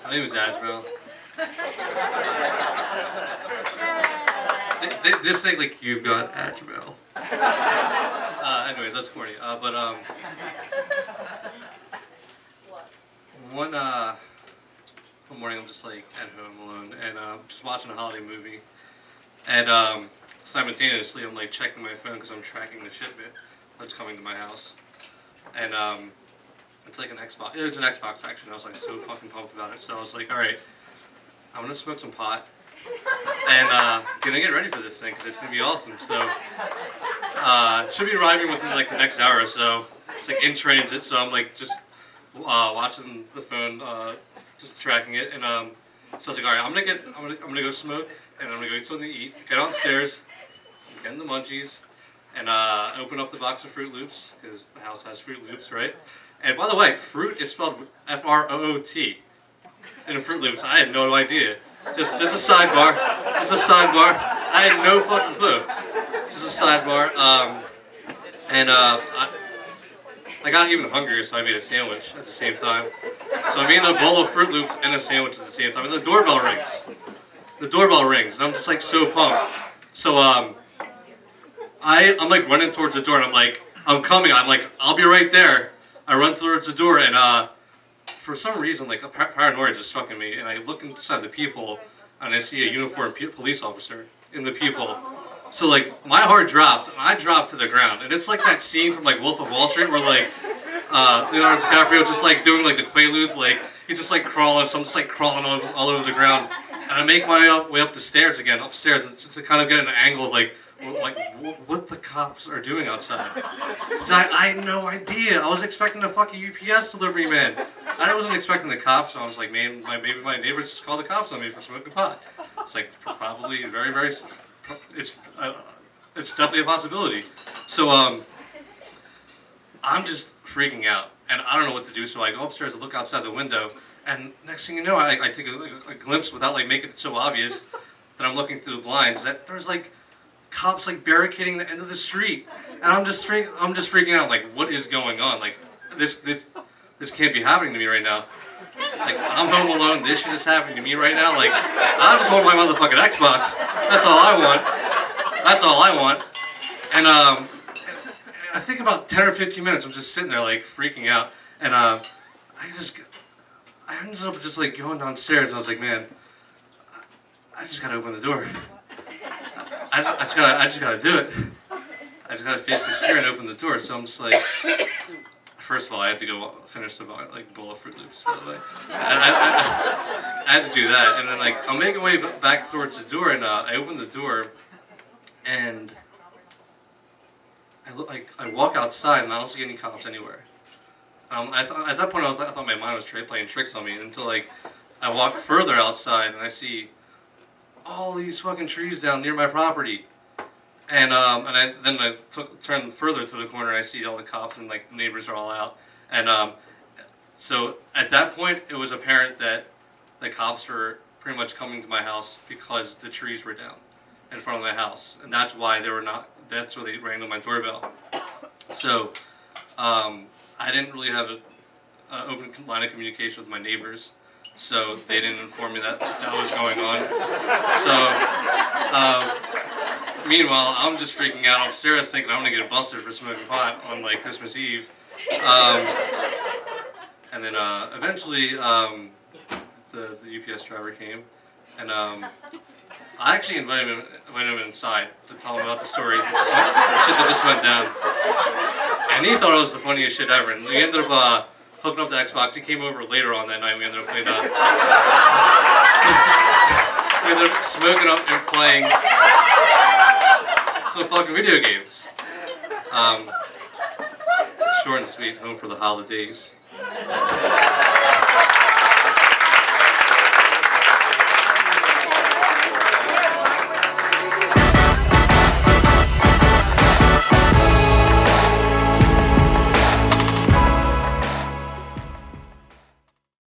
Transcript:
My name is Ajmail. This ain't like you've got Ajmail. Anyways, that's corny. One morning I'm just like at home alone and just watching a holiday movie, and simultaneously I'm like checking my phone because I'm tracking the shipment that's coming to my house, and it's like an Xbox. It's an Xbox actually. I was like so fucking pumped about it. So I was like, all right, I'm gonna smoke some pot and gonna get ready for this thing because it's gonna be awesome. So it should be arriving within like the next hour or so. It's like in transit, so I'm like just watching the phone, just tracking it, and so I was like, all right, I'm gonna go smoke, and I'm gonna go get something to eat. Get downstairs, get in the munchies, and open up the box of Fruit Loops because the house has Fruit Loops, right? And by the way, fruit is spelled F-R-O-O-T in Fruit Loops. I had no idea. Just a sidebar. Just a sidebar. I had no fucking clue. Just a sidebar. I got even hungrier, so I made a sandwich at the same time. So I'm eating a bowl of Fruit Loops and a sandwich at the same time. And the doorbell rings. The doorbell rings, and I'm just like so pumped. So I'm like running towards the door, and I'm like, I'm coming. I'm like, I'll be right there. I run towards the door, and for some reason, like a paranoia just struck in me, and I look inside the peephole, and I see a uniformed police officer in the peephole. So like my heart drops, and I drop to the ground, and it's like that scene from like Wolf of Wall Street where like Leonardo DiCaprio just like doing like the Quaalude, like he's just like crawling, so I'm just like crawling all over the ground, and I make my way up the stairs again, upstairs, and to kind of get an angle of like what the cops are doing outside. Cause I had no idea. I was expecting a fucking UPS delivery man. I wasn't expecting the cops. So I was like, man, maybe my neighbors just called the cops on me for smoking pot. It's like probably very, very. It's definitely a possibility. So I'm just freaking out, and I don't know what to do. So I go upstairs and look outside the window, and next thing you know, I take a glimpse without like making it so obvious that I'm looking through the blinds that there's like cops like barricading the end of the street, and I'm just freaking out. Like, what is going on? Like, this can't be happening to me right now. Like, I'm home alone. This shit is happening to me right now. Like, I just want my motherfucking Xbox. That's all I want. That's all I want. And I think about 10 or 15 minutes, I'm just sitting there like freaking out, and I ended up just like going downstairs, and I was like, man, I just gotta open the door. I just gotta do it. I just gotta face this fear and open the door. So I'm just like, first of all, I had to go finish the bowl of Fruit Loops. By the way, I had to do that, and then like I'm making my way back towards the door, and I open the door, and I walk outside, and I don't see any cops anywhere. At that point, I thought my mind was playing tricks on me until like I walk further outside, and I see all these fucking trees down near my property, and I turned further to the corner, and I see all the cops and like the neighbors are all out, and so at that point it was apparent that the cops were pretty much coming to my house because the trees were down in front of my house, and that's why they were not. That's why they rang on my doorbell. So I didn't really have an open line of communication with my neighbors. So they didn't inform me that was going on. So meanwhile, I'm just freaking out upstairs thinking I'm going to get busted for smoking pot on like Christmas Eve. And then eventually the UPS driver came, and I actually invited him inside to tell him about the story, the shit that just went down. And he thought it was the funniest shit ever. And we ended up hooking up the Xbox. He came over later on that night. We ended up playing. We ended up smoking up and playing some fucking video games. Short and sweet. Home for the holidays.